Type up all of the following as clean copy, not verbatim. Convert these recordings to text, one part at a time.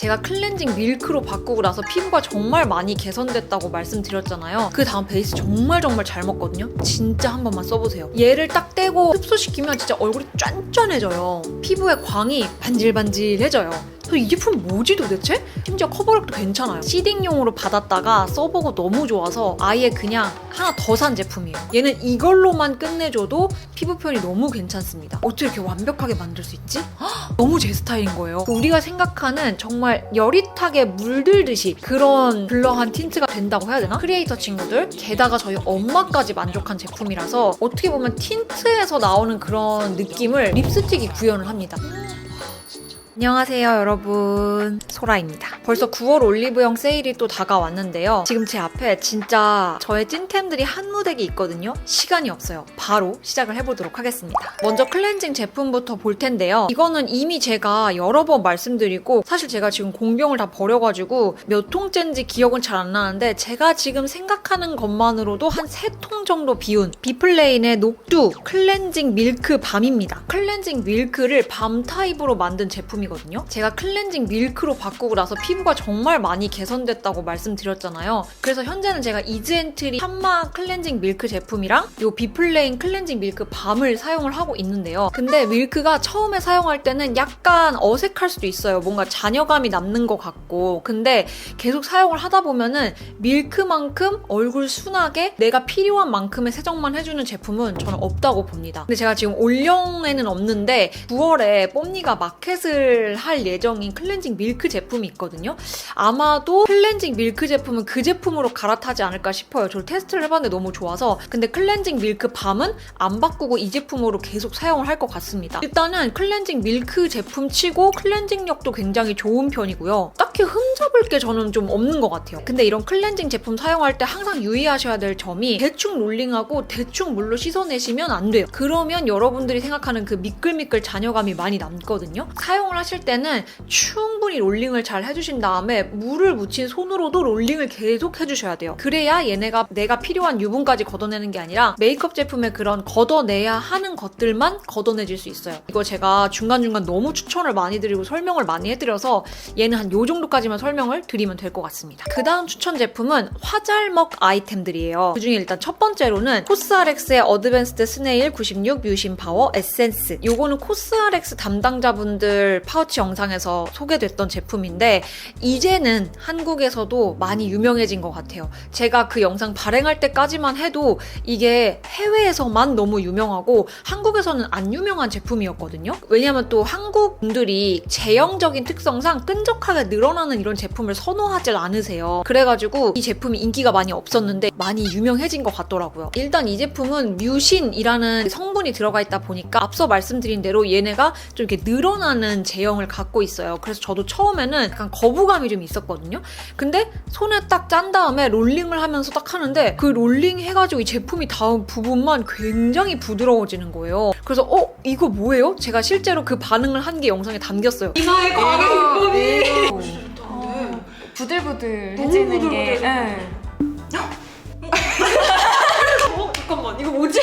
제가 클렌징 밀크로 바꾸고 나서 피부가 정말 많이 개선됐다고 말씀드렸잖아요. 그 다음 베이스 정말 잘 먹거든요. 진짜 한 번만 써보세요. 얘를 딱 떼고 흡수시키면 진짜 얼굴이 쫀쫀해져요. 피부의 광이 반질반질해져요. 이 제품 뭐지 도대체? 심지어 커버력도 괜찮아요. 시딩용으로 받았다가 써보고 너무 좋아서 아예 그냥 하나 더 산 제품이에요. 얘는 이걸로만 끝내줘도 피부 표현이 너무 괜찮습니다. 어떻게 이렇게 완벽하게 만들 수 있지? 너무 제 스타일인 거예요. 우리가 생각하는 정말 여릿하게 물들듯이 그런 블러한 틴트가 된다고 해야 되나? 크리에이터 친구들, 게다가 저희 엄마까지 만족한 제품이라서 어떻게 보면 틴트에서 나오는 그런 느낌을 립스틱이 구현을 합니다. 안녕하세요 여러분, 소라입니다. 벌써 9월 올리브영 세일이 또 다가왔는데요. 지금 제 앞에 진짜 저의 찐템들이 한 무더기 있거든요. 시간이 없어요. 바로 시작을 해보도록 하겠습니다. 먼저 클렌징 제품부터 볼 텐데요. 이거는 이미 제가 여러 번 말씀드리고 사실 제가 지금 공병을 다 버려가지고 몇 통째인지 기억은 잘 안 나는데 제가 지금 생각하는 것만으로도 한 3통 정도 비운 비플레인의 녹두 클렌징 밀크 밤입니다. 클렌징 밀크를 밤 타입으로 만든 제품이거든요. 제가 클렌징 밀크로 바꾸고 나서 피부가 정말 많이 개선됐다고 말씀드렸잖아요. 그래서 현재는 제가 이즈엔트리 한마 클렌징 밀크 제품이랑 요 비플레인 클렌징 밀크 밤을 사용을 하고 있는데요. 근데 밀크가 처음에 사용할 때는 약간 어색할 수도 있어요. 뭔가 잔여감이 남는 것 같고. 근데 계속 사용을 하다 보면은 밀크만큼 얼굴 순하게 내가 필요한 만큼의 세정만 해주는 제품은 저는 없다고 봅니다. 근데 제가 지금 올영에는 없는데 9월에 뽐니가 마켓을 할 예정인 클렌징 밀크 제품이 있거든요. 아마도 클렌징 밀크 제품은 그 제품으로 갈아타지 않을까 싶어요. 저를 테스트를 해봤는데 너무 좋아서. 근데 클렌징 밀크 밤은 안 바꾸고 이 제품으로 계속 사용을 할 것 같습니다. 일단은 클렌징 밀크 제품 치고 클렌징력도 굉장히 좋은 편이고요. 딱히 흠잡을 게 저는 좀 없는 것 같아요. 근데 이런 클렌징 제품 사용할 때 항상 유의하셔야 될 점이 대충 롤링하고 대충 물로 씻어내시면 안 돼요. 그러면 여러분들이 생각하는 그 미끌미끌 잔여감이 많이 남거든요. 사용을 하실 때는 충분히 롤링을 잘 해주신 다음에 물을 묻힌 손으로도 롤링을 계속 해주셔야 돼요. 그래야 얘네가 내가 필요한 유분까지 걷어내는 게 아니라 메이크업 제품의 그런 걷어내야 하는 것들만 걷어내질 수 있어요. 이거 제가 중간중간 너무 추천을 많이 드리고 설명을 많이 해드려서 얘는 한 요 정도까지만 설명을 드리면 될 것 같습니다. 그 다음 추천 제품은 화잘먹 아이템들이에요. 그중에 일단 첫 번째로는 코스알엑스의 어드밴스드 스네일 96 뮤신 파워 에센스. 요거는 코스알엑스 담당자분들 파우치 영상에서 소개됐던 제품인데 이제는 한국에서도 많이 유명해진 것 같아요. 제가 그 영상 발행할 때까지만 해도 이게 해외에서만 너무 유명하고 한국에서는 안 유명한 제품이었거든요. 왜냐면 또 한국 분들이 제형적인 특성상 끈적하게 늘어나는 이런 제품을 선호하지 않으세요. 그래가지고 이 제품이 인기가 많이 없었는데 많이 유명해진 것 같더라고요. 일단 이 제품은 뮤신이라는 성분이 들어가 있다 보니까 앞서 말씀드린 대로 얘네가 좀 이렇게 늘어나는 제형을 갖고 있어요. 그래서 저도 처음에는 약간 거부감이 좀 있었거든요. 근데 손에 딱 짠 다음에 롤링을 하면서 딱 하는데 그 롤링 해가지고 이 제품이 닿은 부분만 굉장히 부드러워지는 거예요. 그래서 이거 뭐예요? 제가 실제로 그 반응을 한 게 영상에 담겼어요. 이마에 광이 비법이 부들부들해지는 게 잠깐만 이거 뭐지?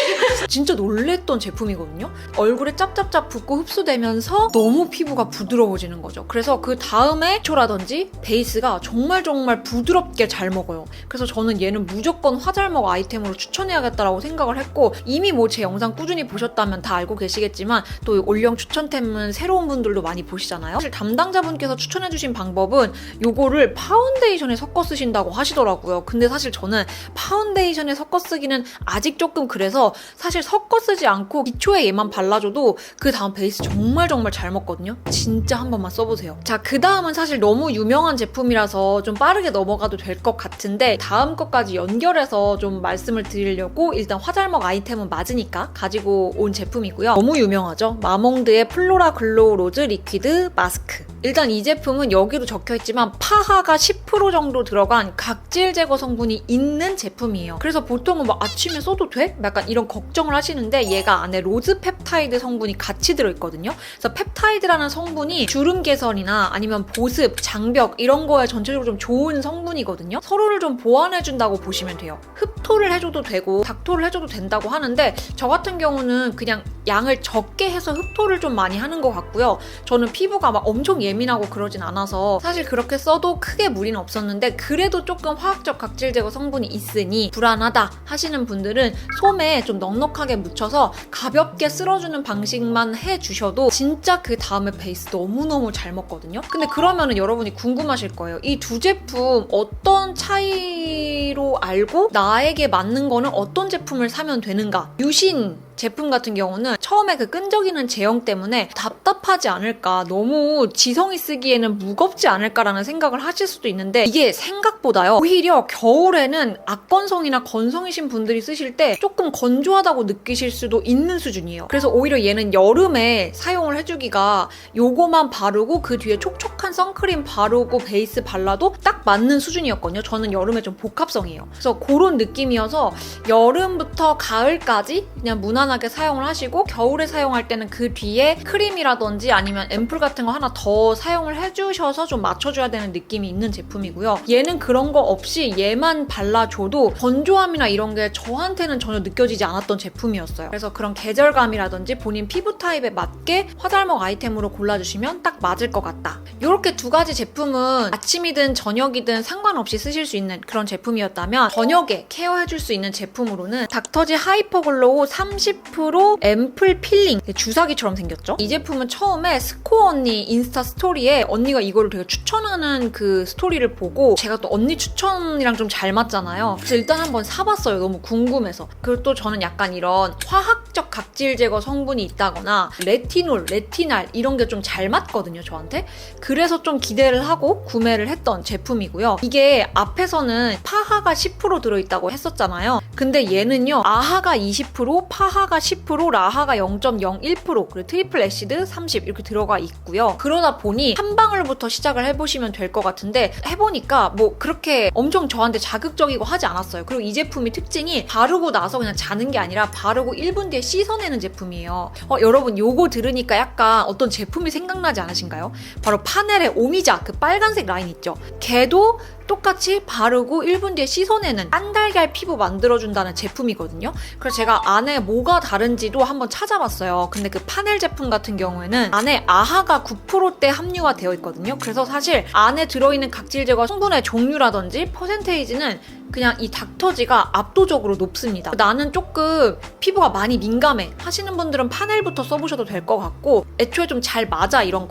진짜 놀랬던 제품이거든요. 얼굴에 짭짭짭 붓고 흡수되면서 너무 피부가 부드러워지는 거죠. 그래서 그 다음에 기초라든지 베이스가 정말 부드럽게 잘 먹어요. 그래서 저는 얘는 무조건 화잘먹 아이템으로 추천해야겠다라고 생각을 했고 이미 뭐 제 영상 꾸준히 보셨다면 다 알고 계시겠지만 또 올영 추천템은 새로운 분들도 많이 보시잖아요. 사실 담당자분께서 추천해주신 방법은 요거를 파운데이션에 섞어 쓰신다고 하시더라고요. 근데 사실 저는 파운데이션에 섞어 쓰기는 아직 조금 그래서 사실 섞어 쓰지 않고 기초에 얘만 발라줘도 그 다음 베이스 정말 잘 먹거든요. 진짜 한 번만 써보세요. 자, 그 다음은 사실 너무 유명한 제품이라서 좀 빠르게 넘어가도 될 것 같은데 다음 것까지 연결해서 좀 말씀을 드리려고 일단 화잘먹 아이템은 맞으니까 가지고 온 제품이고요. 너무 유명하죠. 마몽드의 플로라 글로우 로즈 리퀴드 마스크. 일단 이 제품은 여기도 적혀있지만 파하가 10% 정도 들어간 각질 제거 성분이 있는 제품이에요. 그래서 보통은 뭐 아침에 써도 써도 돼? 약간 이런 걱정을 하시는데 얘가 안에 로즈 펩타이드 성분이 같이 들어있거든요. 그래서 펩타이드라는 성분이 주름 개선이나 아니면 보습, 장벽 이런 거에 전체적으로 좀 좋은 성분이거든요. 서로를 좀 보완해준다고 보시면 돼요. 흡토를 해줘도 되고 닥토를 해줘도 된다고 하는데 저 같은 경우는 그냥 양을 적게 해서 흡토를 좀 많이 하는 것 같고요. 저는 피부가 막 엄청 예민하고 그러진 않아서 사실 그렇게 써도 크게 무리는 없었는데 그래도 조금 화학적 각질 제거 성분이 있으니 불안하다 하시는 분들은 솜에 좀 넉넉하게 묻혀서 가볍게 쓸어주는 방식만 해주셔도 진짜 그 다음에 베이스 너무너무 잘 먹거든요. 근데 그러면은 여러분이 궁금하실 거예요. 이 두 제품 어떤 차이로 알고 나에게 맞는 거는 어떤 제품을 사면 되는가? 유신 제품 같은 경우는 처음에 그 끈적이는 제형 때문에 답답하지 않을까, 너무 지성이 쓰기에는 무겁지 않을까라는 생각을 하실 수도 있는데 이게 생각보다요. 오히려 겨울에는 악건성이나 건성이신 분들이 쓰실 때 조금 건조하다고 느끼실 수도 있는 수준이에요. 그래서 오히려 얘는 여름에 사용을 해주기가 요거만 바르고 그 뒤에 촉촉한 선크림 바르고 베이스 발라도 딱 맞는 수준이었거든요. 저는 여름에 좀 복합성이에요. 그래서 그런 느낌이어서 여름부터 가을까지 그냥 무난하게 사용을 하시고 겨울에 사용할 때는 그 뒤에 크림이라든지 아니면 앰플 같은 거 하나 더 사용을 해주셔서 좀 맞춰줘야 되는 느낌이 있는 제품이고요. 얘는 그런 거 없이 얘만 발라줘도 건조함이나 이런 게 저한테는 전혀 느껴지지 않았던 제품이었어요. 그래서 그런 계절감이라든지 본인 피부 타입에 맞게 화잘먹 아이템으로 골라주시면 딱 맞을 것 같다. 이렇게 두 가지 제품은 아침이든 저녁이든 상관없이 쓰실 수 있는 그런 제품이었다면 저녁에 케어해줄 수 있는 제품으로는 닥터지 하이퍼글로우 30% 앰플 필링, 주사기처럼 생겼죠? 이 제품은 처음에 스코 언니 인스타 스토리에 언니가 이거를 되게 추천하는 그 스토리를 보고 제가 또 언니 추천이랑 좀 잘 맞잖아요. 그래서 일단 한번 사봤어요. 너무 궁금해서. 그리고 또 저는 약간 이런 화학적 각질 제거 성분이 있다거나 레티놀, 레티날 이런 게 좀 잘 맞거든요, 저한테. 그래서 좀 기대를 하고 구매를 했던 제품이고요. 이게 앞에서는 파하가 10% 들어있다고 했었잖아요. 근데 얘는요, 아하가 20%, 파하가 10%, 라하가 0.01%, 그리고 트리플 애시드 30 이렇게 들어가 있고요. 그러다 보니 한 방울부터 시작을 해보시면 될 것 같은데 해보니까 뭐 그렇게 엄청 저한테 자극적이고 하지 않았어요. 그리고 이 제품이 특징이 바르고 나서 그냥 자는 게 아니라 바르고 1분 뒤에 씻어내는 제품이에요. 여러분 요거 들으니까 약간 어떤 제품이 생각나지 않으신가요? 바로 파넬의 오미자, 그 빨간색 라인 있죠? 걔도 똑같이 바르고 1분 뒤에 씻어내는 딴달걀 피부 만들어준다는 제품이거든요. 그래서 제가 안에 뭐가 다른지도 한번 찾아봤어요. 근데 그 파넬 제품 같은 경우에는 안에 아하가 9%대 함유가 되어 있거든요. 그래서 사실 안에 들어있는 각질 제거 성분의 종류라든지 퍼센테이지는 그냥 이 닥터지가 압도적으로 높습니다. 나는 조금 피부가 많이 민감해 하시는 분들은 파넬부터 써보셔도 될 것 같고 애초에 좀 잘 맞아 이런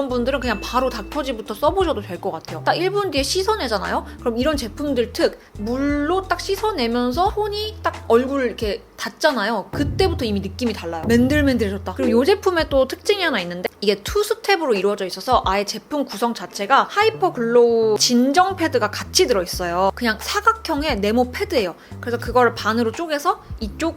분들은 그냥 바로 닥터지부터 써보셔도 될 것 같아요. 딱 1분 뒤에 씻어내잖아요? 그럼 이런 제품들 특 물로 딱 씻어내면서 손이 딱 얼굴 이렇게 닿잖아요. 그때부터 이미 느낌이 달라요. 맨들맨들해졌다. 그리고 이 제품에 또 특징이 하나 있는데 이게 2스텝으로 이루어져 있어서 아예 제품 구성 자체가 하이퍼 글로우 진정 패드가 같이 들어있어요. 그냥 사각형의 네모 패드예요. 그래서 그거를 반으로 쪼개서 이쪽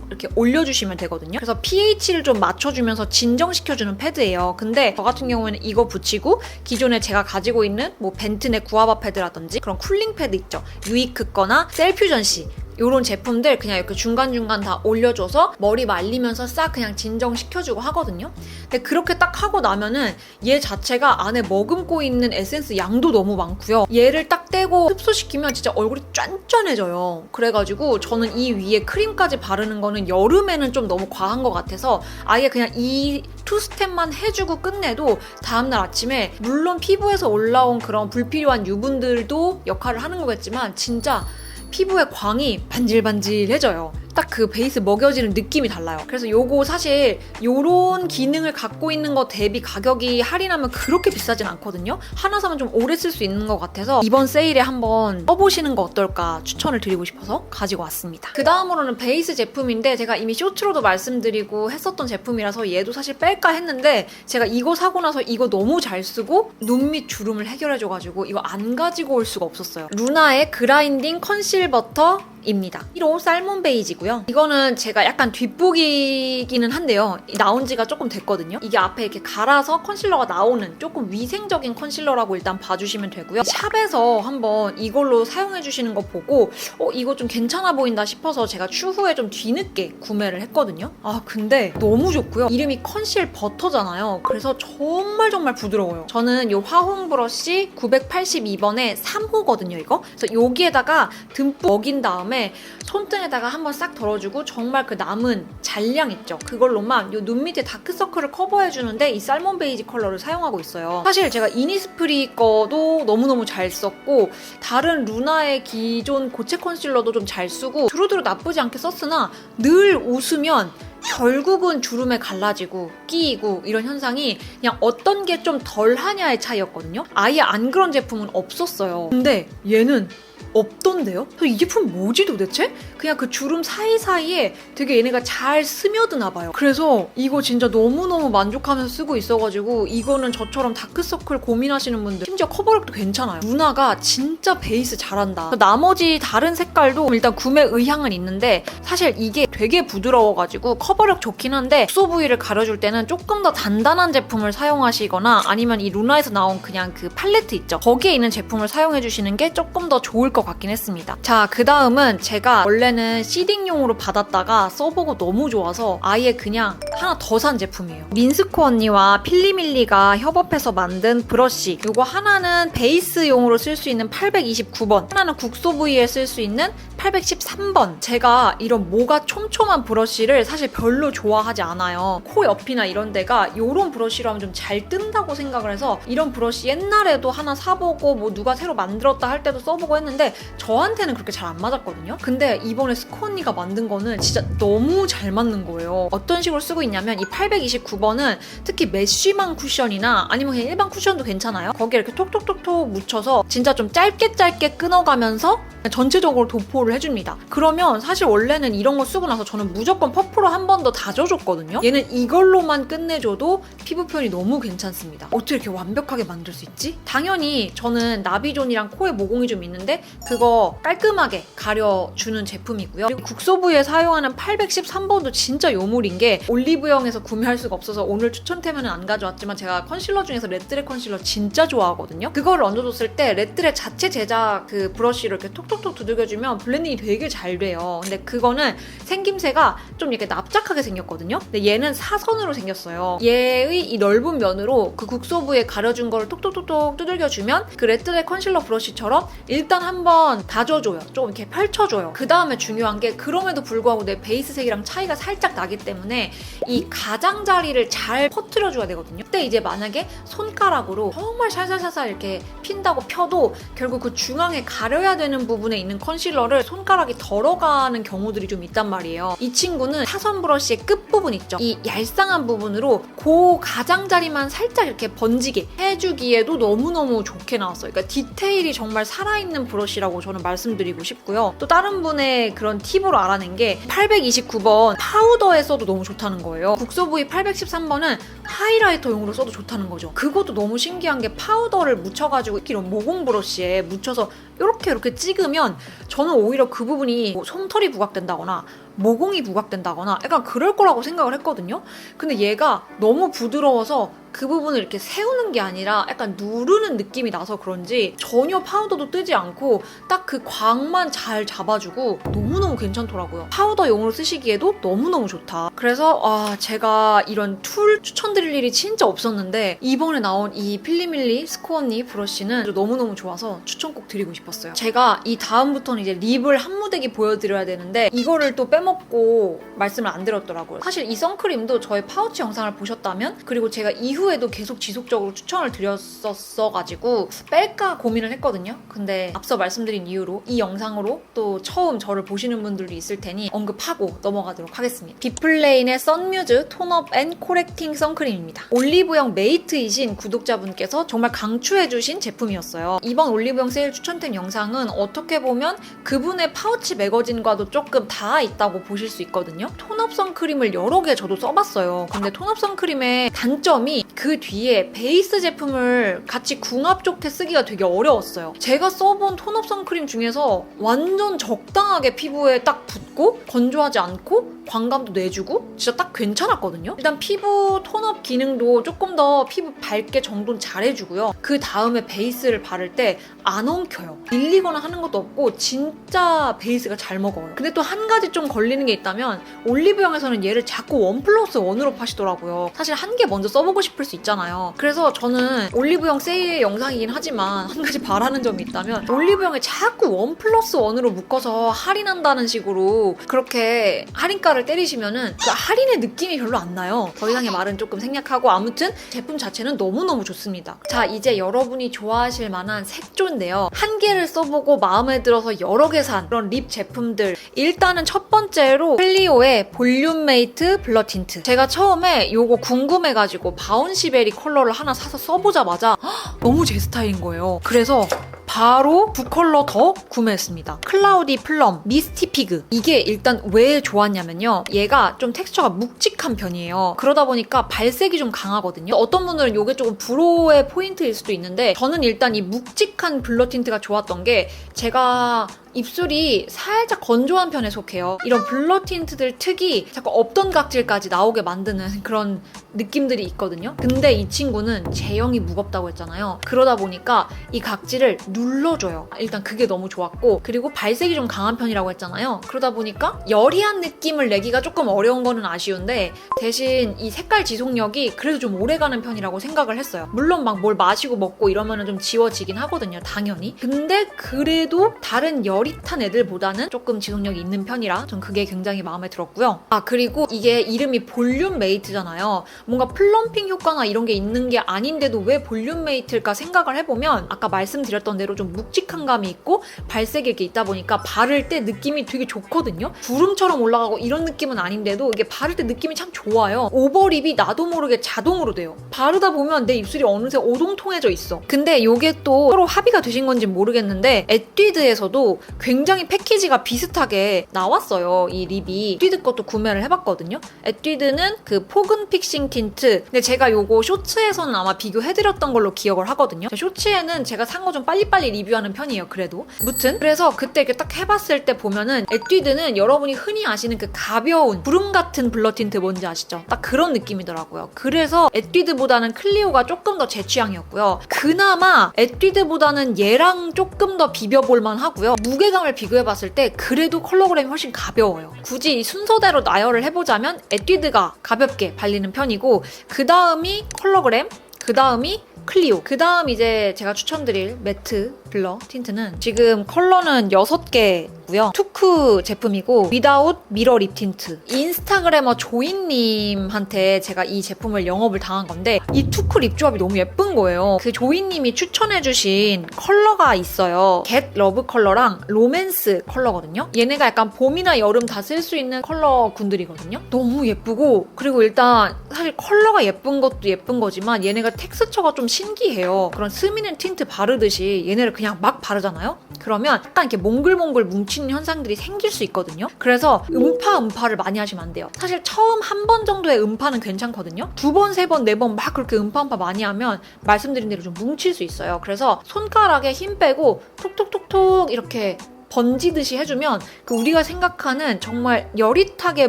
이렇게 올려주시면 되거든요. 그래서 pH를 좀 맞춰주면서 진정시켜주는 패드예요. 근데 저 같은 경우에는 이거 붙이고 기존에 제가 가지고 있는 뭐 벤튼의 구아바 패드라든지 그런 쿨링 패드 있죠. 유이크 거나 셀퓨전시 요런 제품들 그냥 이렇게 중간중간 다 올려줘서 머리 말리면서 싹 그냥 진정시켜주고 하거든요. 근데 그렇게 딱 하고 나면은 얘 자체가 안에 머금고 있는 에센스 양도 너무 많고요. 얘를 딱 떼고 흡수시키면 진짜 얼굴이 쫀쫀해져요. 그래가지고 저는 이 위에 크림까지 바르는 거는 여름에는 좀 너무 과한 것 같아서 아예 그냥 이 투스텝만 해주고 끝내도 다음날 아침에 물론 피부에서 올라온 그런 불필요한 유분들도 역할을 하는 거겠지만 진짜 피부의 광이 반질반질해져요. 딱 그 베이스 먹여지는 느낌이 달라요. 그래서 요거 사실 요런 기능을 갖고 있는 거 대비 가격이 할인하면 그렇게 비싸진 않거든요. 하나 사면 좀 오래 쓸 수 있는 것 같아서 이번 세일에 한번 써보시는 거 어떨까 추천을 드리고 싶어서 가지고 왔습니다. 그 다음으로는 베이스 제품인데 제가 이미 쇼츠로도 말씀드리고 했었던 제품이라서 얘도 사실 뺄까 했는데 제가 이거 사고 나서 이거 너무 잘 쓰고 눈 밑 주름을 해결해줘가지고 이거 안 가지고 올 수가 없었어요. 루나의 그라인딩 컨실 버터 제품입니다. 1호 살몬 베이지고요. 이거는 제가 약간 뒷북이기는 한데요. 나온 지가 조금 됐거든요. 이게 앞에 이렇게 갈아서 컨실러가 나오는 조금 위생적인 컨실러라고 일단 봐주시면 되고요. 샵에서 한번 이걸로 사용해주시는 거 보고 이거 좀 괜찮아 보인다 싶어서 제가 추후에 좀 뒤늦게 구매를 했거든요. 근데 너무 좋고요. 이름이 컨실 버터잖아요. 그래서 정말 부드러워요. 저는 이 화홍 브러쉬 982번에 3호거든요, 이거. 그래서 여기에다가 듬뿍 먹인 다음에 손등에다가 한번 싹 덜어주고 정말 그 남은 잔량 있죠? 그걸로만 이 눈 밑에 다크서클을 커버해주는데 이 살몬 베이지 컬러를 사용하고 있어요. 사실 제가 이니스프리 거도 너무너무 잘 썼고 다른 루나의 기존 고체 컨실러도 좀 잘 쓰고 두루두루 나쁘지 않게 썼으나 늘 웃으면 결국은 주름에 갈라지고 끼이고 이런 현상이 그냥 어떤 게 좀 덜하냐의 차이였거든요. 아예 안 그런 제품은 없었어요. 근데 얘는 없던데요? 이 제품 뭐지 도대체? 그냥 그 주름 사이사이에 되게 얘네가 잘 스며드나 봐요. 그래서 이거 진짜 너무너무 만족하면서 쓰고 있어가지고 이거는 저처럼 다크서클 고민하시는 분들 심지어 커버력도 괜찮아요. 루나가 진짜 베이스 잘한다. 나머지 다른 색깔도 일단 구매 의향은 있는데 사실 이게 되게 부드러워가지고 커버력 좋긴 한데 국소 부위를 가려줄 때는 조금 더 단단한 제품을 사용하시거나 아니면 이 루나에서 나온 그냥 그 팔레트 있죠? 거기에 있는 제품을 사용해주시는 게 조금 더 좋을 것 같긴 했습니다. 자, 그 다음은 제가 원래는 시딩용으로 받았다가 써보고 너무 좋아서 아예 그냥 하나 더 산 제품이에요. 민스코 언니와 필리밀리가 협업해서 만든 브러쉬. 이거 하나는 베이스용으로 쓸 수 있는 829번, 하나는 국소 부위에 쓸 수 있는 813번. 제가 이런 모가 촘촘한 브러쉬를 사실 별로 좋아하지 않아요. 코 옆이나 이런 데가 이런 브러쉬로 하면 좀 잘 뜬다고 생각을 해서 이런 브러쉬 옛날에도 하나 사보고 뭐 누가 새로 만들었다 할 때도 써보고 했는데 저한테는 그렇게 잘 안 맞았거든요. 근데 이번에 스코 언니가 만든 거는 진짜 너무 잘 맞는 거예요. 어떤 식으로 쓰고 있냐면 이 829번은 특히 메쉬망 쿠션이나 아니면 그냥 일반 쿠션도 괜찮아요. 거기에 이렇게 톡톡톡톡 묻혀서 진짜 좀 짧게 끊어가면서 전체적으로 도포를 해줍니다. 그러면 사실 원래는 이런 거 쓰고 나서 저는 무조건 퍼프로 한 번 더 다져줬거든요. 얘는 이걸로만 끝내줘도 피부 표현이 너무 괜찮습니다. 어떻게 이렇게 완벽하게 만들 수 있지? 당연히 저는 나비존이랑 코에 모공이 좀 있는데 그거 깔끔하게 가려주는 제품이고요. 그리고 국소 부위에 사용하는 813번도 진짜 요물인 게 올리브영에서 구매할 수가 없어서 오늘 추천템에는 안 가져왔지만 제가 컨실러 중에서 레트레 컨실러 진짜 좋아하거든요. 그거를 얹어줬을 때 레트레 자체 제작 그 브러쉬를 이렇게 톡톡톡 두들겨주면 블렌딩이 되게 잘 돼요. 근데 그거는 생김새가 좀 이렇게 납작하게 생겼거든요. 근데 얘는 사선으로 생겼어요. 얘의 이 넓은 면으로 그 국소 부위에 가려준 거를 톡톡톡톡 두들겨주면 그 레트레 컨실러 브러쉬처럼 일단 한번 다져줘요. 조금 이렇게 펼쳐줘요. 그 다음에 중요한 게 그럼에도 불구하고 내 베이스색이랑 차이가 살짝 나기 때문에 이 가장자리를 잘 퍼뜨려줘야 되거든요. 그때 이제 만약에 손가락으로 정말 살살살살 이렇게 핀다고 펴도 결국 그 중앙에 가려야 되는 부분에 있는 컨실러를 손가락이 덜어가는 경우들이 좀 있단 말이에요. 이 친구는 사선 브러쉬의 끝부분 있죠? 이 얄쌍한 부분으로 그 가장자리만 살짝 이렇게 번지게 해주기에도 너무너무 좋게 나왔어요. 그러니까 디테일이 정말 살아있는 브러쉬라고 저는 말씀드리고 싶고요. 또 다른 분의 그런 팁으로 알아낸 게 829번 파우더에 써도 너무 좋다는 거예요. 국소 부위 813번은 하이라이터용으로 써도 좋다는 거죠. 그것도 너무 신기한 게 파우더를 묻혀가지고 이런 모공 브러쉬에 묻혀서 이렇게 찍으면 저는 오히려 그 부분이 뭐 솜털이 부각된다거나 모공이 부각된다거나 약간 그럴 거라고 생각을 했거든요. 근데 얘가 너무 부드러워서 그 부분을 이렇게 세우는 게 아니라 약간 누르는 느낌이 나서 그런지 전혀 파우더도 뜨지 않고 딱 그 광만 잘 잡아주고 너무너무 괜찮더라고요. 파우더용으로 쓰시기에도 너무너무 좋다. 그래서 제가 이런 툴 추천드릴 일이 진짜 없었는데 이번에 나온 이 필리밀리 스코 언니 브러쉬는 너무너무 좋아서 추천 꼭 드리고 싶었어요. 제가 이 다음부터는 이제 립을 한 무대기 보여드려야 되는데 이거를 또 빼먹고 말씀을 안 드렸더라고요. 사실 이 선크림도 저의 파우치 영상을 보셨다면 그리고 제가 이후에도 계속 지속적으로 추천을 드렸었어가지고 뺄까 고민을 했거든요. 근데 앞서 말씀드린 이유로 이 영상으로 또 처음 저를 보시는 분들도 있을 테니 언급하고 넘어가도록 하겠습니다. 비플레인의 선뮤즈 톤업 앤 코렉팅 선크림입니다. 올리브영 메이트이신 구독자분께서 정말 강추해주신 제품이었어요. 이번 올리브영 세일 추천템 영상은 어떻게 보면 그분의 파우치 매거진과도 조금 닿아 있다고 선크림이라고 보실 수 있거든요. 톤업 선크림을 여러 개 저도 써봤어요. 근데 톤업 선크림의 단점이 그 뒤에 베이스 제품을 같이 궁합 좋게 쓰기가 되게 어려웠어요. 제가 써본 톤업 선크림 중에서 완전 적당하게 피부에 딱 붙고 건조하지 않고 광감도 내주고 진짜 딱 괜찮았거든요. 일단 피부 톤업 기능도 조금 더 피부 밝게 정돈 잘해주고요. 그 다음에 베이스를 바를 때 안 엉켜요. 밀리거나 하는 것도 없고 진짜 베이스가 잘 먹어요. 근데 또 한 가지 좀 걸리는 게 있다면 올리브영에서는 얘를 자꾸 1+1으로 파시더라고요. 사실 한 개 먼저 써보고 싶을 수 있잖아요. 그래서 저는 올리브영 세일 영상이긴 하지만 한 가지 바라는 점이 있다면 올리브영에 자꾸 1+1으로 묶어서 할인한다는 식으로 그렇게 할인가를 때리시면은 그 할인의 느낌이 별로 안 나요. 더 이상의 말은 조금 생략하고 아무튼 제품 자체는 너무너무 좋습니다. 자, 이제 여러분이 좋아하실 만한 색조인데요. 한 개를 써보고 마음에 들어서 여러 개 산 그런 립 제품들. 일단은 첫 번째로 클리오의 볼륨메이트 블러 틴트. 제가 처음에 요거 궁금해가지고 바운시베리 컬러를 하나 사서 써보자마자 너무 제 스타일인 거예요. 그래서 바로 두 컬러 더 구매했습니다. 클라우디 플럼, 미스티 피그. 이게 일단 왜 좋았냐면요. 얘가 좀 텍스처가 묵직한 편이에요. 그러다 보니까 발색이 좀 강하거든요. 어떤 분들은 이게 조금 불호의 포인트일 수도 있는데 저는 일단 이 묵직한 블러 틴트가 좋았던 게 제가 입술이 살짝 건조한 편에 속해요. 이런 블러 틴트들 특이 자꾸 없던 각질까지 나오게 만드는 그런 느낌들이 있거든요. 근데 이 친구는 제형이 무겁다고 했잖아요. 그러다 보니까 이 각질을 눌러줘요. 일단 그게 너무 좋았고, 그리고 발색이 좀 강한 편이라고 했잖아요. 그러다 보니까 여리한 느낌을 내기가 조금 어려운 거는 아쉬운데 대신 이 색깔 지속력이 그래도 좀 오래가는 편이라고 생각을 했어요. 물론 막 뭘 마시고 먹고 이러면 좀 지워지긴 하거든요, 당연히. 근데 그래도 다른 여릿한 애들보다는 조금 지속력이 있는 편이라 전 그게 굉장히 마음에 들었고요. 아, 그리고 이게 이름이 볼륨 메이트잖아요. 뭔가 플럼핑 효과나 이런 게 있는 게 아닌데도 왜 볼륨 메이트일까 생각을 해보면 아까 말씀드렸던 대로 좀 묵직한 감이 있고 발색이 이렇게 있다 보니까 바를 때 느낌이 되게 좋거든요. 주름처럼 올라가고 이런 느낌은 아닌데도 이게 바를 때 느낌이 참 좋아요. 오버립이 나도 모르게 자동으로 돼요. 바르다 보면 내 입술이 어느새 오동통해져 있어. 근데 이게 또 서로 합의가 되신 건지 모르겠는데 에뛰드에서도 굉장히 패키지가 비슷하게 나왔어요. 이 립이. 에뛰드 것도 구매를 해봤거든요. 에뛰드는 그 포근 픽싱 틴트. 근데 제가 요거 쇼츠에서는 아마 비교해드렸던 걸로 기억을 하거든요. 쇼츠에는 제가 산 거 좀 빨리빨리 리뷰하는 편이에요. 그래도. 무튼 그래서 그때 이렇게 딱 해봤을 때 보면은 에뛰드는 여러분이 흔히 아시는 그 가벼운 구름 같은 블러 틴트 뭔지 아시죠? 딱 그런 느낌이더라고요. 그래서 에뛰드보다는 클리오가 조금 더 제 취향이었고요. 그나마 에뛰드보다는 얘랑 조금 더 비벼볼만 하고요. 무게감을 비교해봤을 때 그래도 컬러그램이 훨씬 가벼워요. 굳이 순서대로 나열을 해보자면 에뛰드가 가볍게 발리는 편이고 그 다음이 컬러그램, 그 다음이 클리오. 그 다음 이제 제가 추천드릴 매트 블러 틴트는 지금 컬러는 6개고요. 투크 제품이고 위다웃 미러 립 틴트. 인스타그래머 조이님한테 제가 이 제품을 영업을 당한 건데 이 투크 립 조합이 너무 예쁜 거예요. 그 조이님이 추천해주신 컬러가 있어요. 겟 러브 컬러랑 로맨스 컬러거든요. 얘네가 약간 봄이나 여름 다 쓸 수 있는 컬러군들이거든요. 너무 예쁘고 그리고 일단 사실 컬러가 예쁜 것도 예쁜 거지만 얘네가 텍스처가 좀 신기해요. 그런 스미는 틴트 바르듯이 얘네를 그냥 막 바르잖아요? 그러면 약간 이렇게 몽글몽글 뭉치는 현상들이 생길 수 있거든요. 그래서 음파를 많이 하시면 안 돼요. 사실 처음 한 번 정도의 음파는 괜찮거든요. 2번, 3번, 4번 막 그렇게 음파 많이 하면 말씀드린 대로 좀 뭉칠 수 있어요. 그래서 손가락에 힘 빼고 톡톡톡톡 이렇게 번지듯이 해주면 그 우리가 생각하는 정말 여릿하게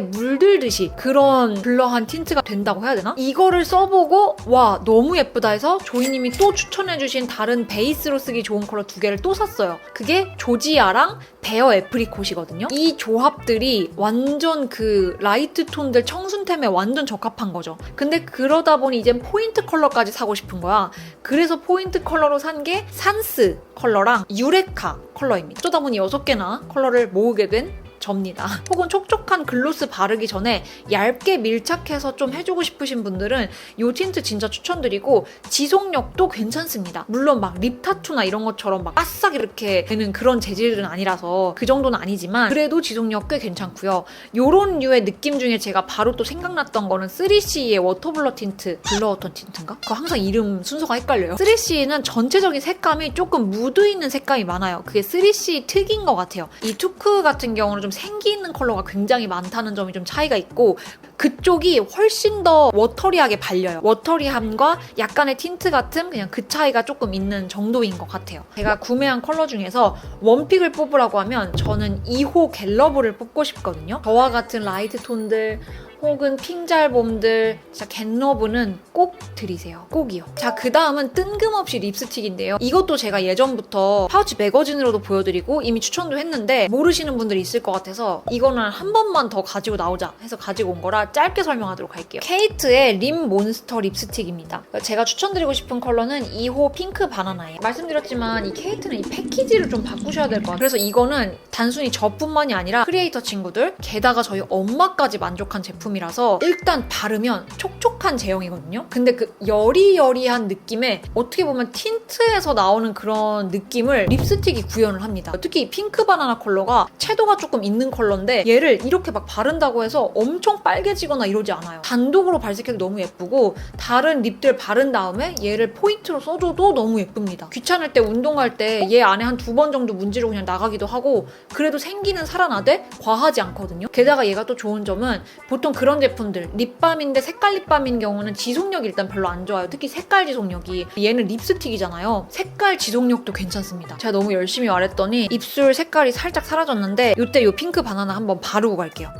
물들듯이 그런 블러한 틴트가 된다고 해야 되나? 이거를 써보고 와 너무 예쁘다 해서 조이님이 또 추천해주신 다른 베이스로 쓰기 좋은 컬러 2개를 또 샀어요. 그게 조지아랑 베어 애프리콧이거든요. 이 조합들이 완전 그 라이트 톤들 청순템에 완전 적합한 거죠. 근데 그러다 보니 이젠 포인트 컬러까지 사고 싶은 거야. 그래서 포인트 컬러로 산 게 산스 컬러랑 유레카 컬러입니다. 어쩌다 보니 6개나 컬러를 모으게 된 접니다. 혹은 촉촉한 글로스 바르기 전에 얇게 밀착해서 좀 해주고 싶으신 분들은 이 틴트 진짜 추천드리고 지속력도 괜찮습니다. 물론 막 립 타투나 이런 것처럼 막 바싹 이렇게 되는 그런 재질은 아니라서 그 정도는 아니지만 그래도 지속력 꽤 괜찮고요. 요런 류의 느낌 중에 제가 바로 또 생각났던 거는 3CE의 워터블러 틴트, 블러워터 틴트인가? 그거 항상 이름 순서가 헷갈려요. 3CE는 전체적인 색감이 조금 무드 있는 색감이 많아요. 그게 3CE 특인 것 같아요. 이 투크 같은 경우는 좀 생기 있는 컬러가 굉장히 많다는 점이 좀 차이가 있고 그쪽이 훨씬 더 워터리하게 발려요. 워터리함과 약간의 틴트 같은 그냥 그 차이가 조금 있는 정도인 것 같아요. 제가 구매한 컬러 중에서 원픽을 뽑으라고 하면 저는 2호 갤러브를 뽑고 싶거든요. 저와 같은 라이트 톤들 혹은 핑잘봄들 진짜 겟러브는 꼭 들이세요. 꼭이요. 자, 그 다음은 뜬금없이 립스틱인데요. 이것도 제가 예전부터 파우치 매거진으로도 보여드리고 이미 추천도 했는데 모르시는 분들이 있을 것 같아서 이거는 한 번만 더 가지고 나오자 해서 가지고 온 거라 짧게 설명하도록 할게요. 케이트의 립 몬스터 립스틱입니다. 제가 추천드리고 싶은 컬러는 2호 핑크 바나나예요. 말씀드렸지만 이 케이트는 이 패키지를 좀 바꾸셔야 될 것 같아요. 그래서 이거는 단순히 저뿐만이 아니라 크리에이터 친구들 게다가 저희 엄마까지 만족한 제품이라서 일단 바르면 촉촉한 제형이거든요. 근데 그 여리여리한 느낌에 어떻게 보면 틴트에서 나오는 그런 느낌을 립스틱이 구현을 합니다. 특히 이 핑크 바나나 컬러가 채도가 조금 있는 컬러인데 얘를 이렇게 막 바른다고 해서 엄청 빨개지거나 이러지 않아요. 단독으로 발색해도 너무 예쁘고 다른 립들 바른 다음에 얘를 포인트로 써줘도 너무 예쁩니다. 귀찮을 때 운동 갈 때 얘 안에 한 2번 정도 문지르고 그냥 나가기도 하고 그래도 생기는 살아나되 과하지 않거든요. 게다가 얘가 또 좋은 점은 보통 그런 제품들 립밤인데 색깔 립밤인 경우는 지속력이 일단 별로 안 좋아요. 특히 색깔 지속력이. 얘는 립스틱이잖아요. 색깔 지속력도 괜찮습니다. 제가 너무 열심히 말했더니 입술 색깔이 살짝 사라졌는데 이때 이 핑크 바나나 한번 바르고 갈게요.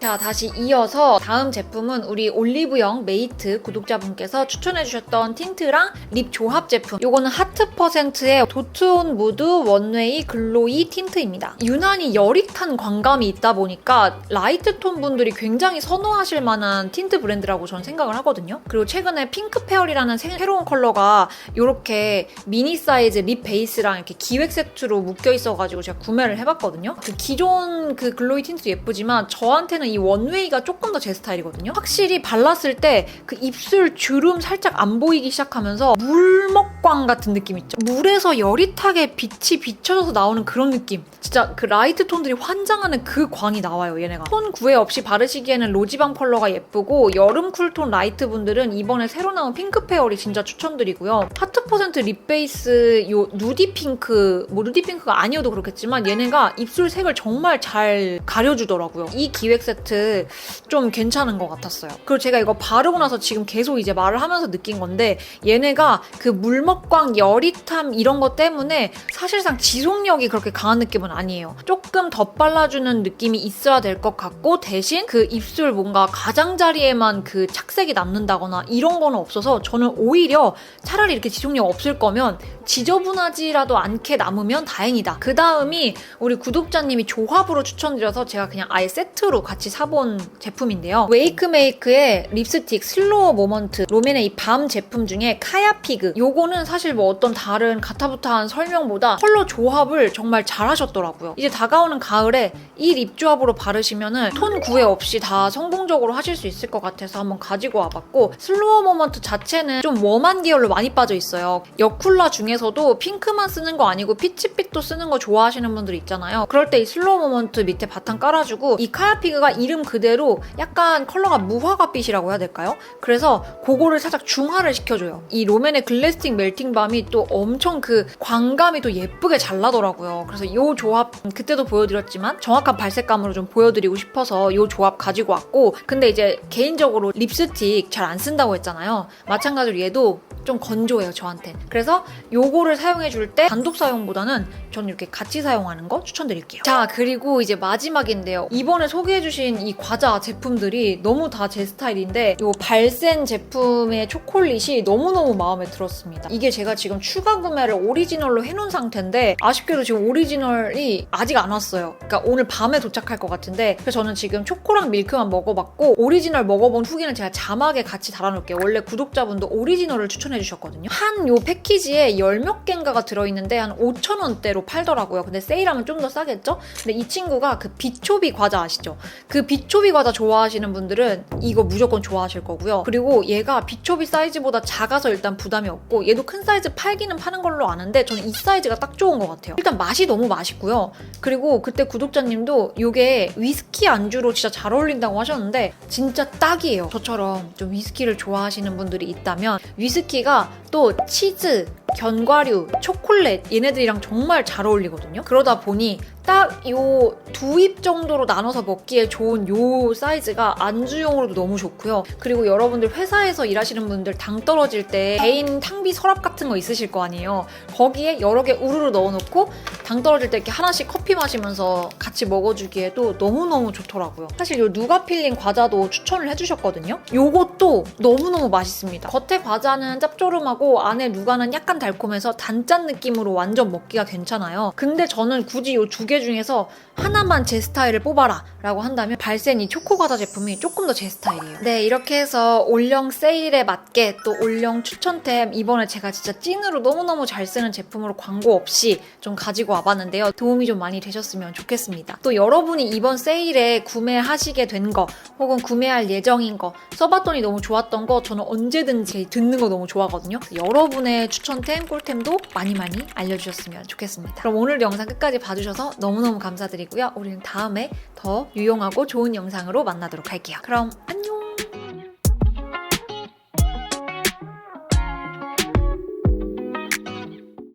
자, 다시 이어서 다음 제품은 우리 올리브영 메이트 구독자분께서 추천해주셨던 틴트랑 립 조합 제품. 요거는 하트 퍼센트의 도트온 무드 원웨이 글로이 틴트입니다. 유난히 여릿한 광감이 있다 보니까 라이트 톤 분들이 굉장히 선호하실 만한 틴트 브랜드라고 저는 생각을 하거든요. 그리고 최근에 핑크 페어리라는 새로운 컬러가 이렇게 미니 사이즈 립 베이스랑 이렇게 기획 세트로 묶여 있어가지고 제가 구매를 해봤거든요. 그 기존 그 글로이 틴트도 예쁘지만 저한테는 이 원웨이가 조금 더 제 스타일이거든요. 확실히 발랐을 때 그 입술 주름 살짝 안 보이기 시작하면서 물먹광 같은 느낌 있죠? 물에서 여릿하게 빛이 비춰져서 나오는 그런 느낌. 진짜 그 라이트 톤들이 환장하는 그 광이 나와요, 얘네가. 톤 구애 없이 바르시기에는 로지밤 컬러가 예쁘고 여름 쿨톤 라이트 분들은 이번에 새로 나온 핑크 페어리 진짜 추천드리고요. 하트 퍼센트 립 베이스 요 누디 핑크, 뭐 누디 핑크가 아니어도 그렇겠지만 얘네가 입술 색을 정말 잘 가려주더라고요. 이 기획 세트 좀 괜찮은 것 같았어요. 그리고 제가 이거 바르고 나서 지금 계속 이제 말을 하면서 느낀 건데 얘네가 그 물먹광, 여릿함 이런 것 때문에 사실상 지속력이 그렇게 강한 느낌은 아니에요. 조금 덧발라주는 느낌이 있어야 될 것 같고 대신 그 입술 뭔가 가장자리에만 그 착색이 남는다거나 이런 거는 없어서 저는 오히려 차라리 이렇게 지속력 없을 거면 지저분하지라도 않게 남으면 다행이다. 그 다음이 우리 구독자님이 조합으로 추천드려서 제가 그냥 아예 세트로 같이 사본 제품인데요. 웨이크메이크의 립스틱 슬로우 모먼트 롬앤의 이 밤 제품 중에 카야피그. 요거는 사실 뭐 어떤 다른 가타부타한 설명보다 컬러 조합을 정말 잘하셨더라고요. 이제 다가오는 가을에 이 립 조합으로 바르시면은 톤 구애 없이 다 성공적으로 하실 수 있을 것 같아서 한번 가지고 와봤고 슬로우 모먼트 자체는 좀 웜한 계열로 많이 빠져 있어요. 여쿨라 중에서도 핑크만 쓰는 거 아니고 피치빛도 쓰는 거 좋아하시는 분들이 있잖아요. 그럴 때 이 슬로우 모먼트 밑에 바탕 깔아주고 이 카야피그가 이름 그대로 약간 컬러가 무화과빛이라고 해야 될까요? 그래서 그거를 살짝 중화를 시켜줘요. 이 롬앤의 글래스틱 멜팅 밤이 또 엄청 그 광감이 또 예쁘게 잘 나더라고요. 그래서 이 조합 그때도 보여드렸지만 정확한 발색감으로 좀 보여드리고 싶어서 이 조합 가지고 왔고 근데 이제 개인적으로 립스틱 잘 안 쓴다고 했잖아요. 마찬가지로 얘도 좀 건조해요, 저한테. 그래서 요거를 사용해줄 때 단독 사용보다는 저는 이렇게 같이 사용하는 거 추천드릴게요. 자, 그리고 이제 마지막인데요. 이번에 소개해주신 이 과자 제품들이 너무 다 제 스타일인데 요 발센 제품의 초콜릿이 너무너무 마음에 들었습니다. 이게 제가 지금 추가 구매를 오리지널로 해놓은 상태인데 아쉽게도 지금 오리지널이 아직 안 왔어요. 그러니까 오늘 밤에 도착할 것 같은데 그래서 저는 지금 초코랑 밀크만 먹어봤고 오리지널 먹어본 후기는 제가 자막에 같이 달아놓을게요. 원래 구독자분도 오리지널을 추천해주셨거든요. 한 요 패키지에 10몇 개인가가 들어있는데 한 5,000원대로 팔더라고요. 근데 세일하면 좀 더 싸겠죠? 근데 이 친구가 그 비초비 과자 아시죠? 그 비초비 과자 좋아하시는 분들은 이거 무조건 좋아하실 거고요. 그리고 얘가 비초비 사이즈보다 작아서 일단 부담이 없고 얘도 큰 사이즈 팔기는 파는 걸로 아는데 저는 이 사이즈가 딱 좋은 것 같아요. 일단 맛이 너무 맛있고요. 그리고 그때 구독자님도 이게 위스키 안주로 진짜 잘 어울린다고 하셨는데 진짜 딱이에요. 저처럼 좀 위스키를 좋아하시는 분들이 있다면 위스키가 또 치즈, 견과류, 초콜릿 얘네들이랑 정말 잘 어울리거든요. 그러다 보니 딱 요 두 입 정도로 나눠서 먹기에 좋은 요 사이즈가 안주용으로도 너무 좋고요. 그리고 여러분들 회사에서 일하시는 분들 당 떨어질 때 개인 탕비 서랍 같은 거 있으실 거 아니에요. 거기에 여러 개 우르르 넣어놓고 당 떨어질 때 이렇게 하나씩 커피 마시면서 같이 먹어주기에도 너무너무 좋더라고요. 사실 요 누가 필링 과자도 추천을 해주셨거든요. 요것도 너무너무 맛있습니다. 겉에 과자는 짭조름하고 안에 누가는 약간 달콤해서 단짠 느낌으로 완전 먹기가 괜찮아요. 근데 저는 굳이 요 두 개 중에서 하나만 제 스타일을 뽑아라 라고 한다면 발센 이 초코 과자 제품이 조금 더 제 스타일이에요. 네, 이렇게 해서 올영 세일에 맞게 또 올영 추천템 이번에 제가 진짜 찐으로 너무너무 잘 쓰는 제품으로 광고 없이 좀 가지고 와봤는데요. 도움이 좀 많이 되셨으면 좋겠습니다. 또 여러분이 이번 세일에 구매하시게 된 거 혹은 구매할 예정인 거 써봤더니 너무 좋았던 거 저는 언제든지 듣는 거 너무 좋아하거든요. 여러분의 추천템, 꿀템도 많이 알려주셨으면 좋겠습니다. 그럼 오늘 영상 끝까지 봐주셔서 너무너무 감사드리고요. 우리는 다음에 더 유용하고 좋은 영상으로 만나도록 할게요. 그럼 안녕!